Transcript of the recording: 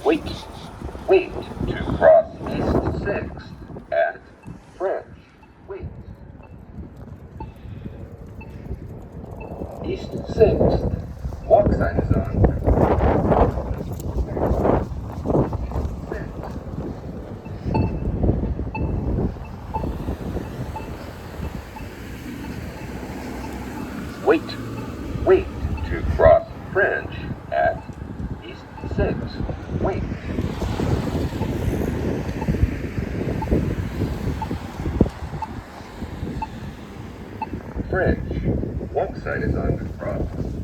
Wait. Wait to cross East 6 at French. Wait. East 6th. Walk sign is on. Wait. Wait to cross French at East 6. Wait. French. Walk sign is on the cross.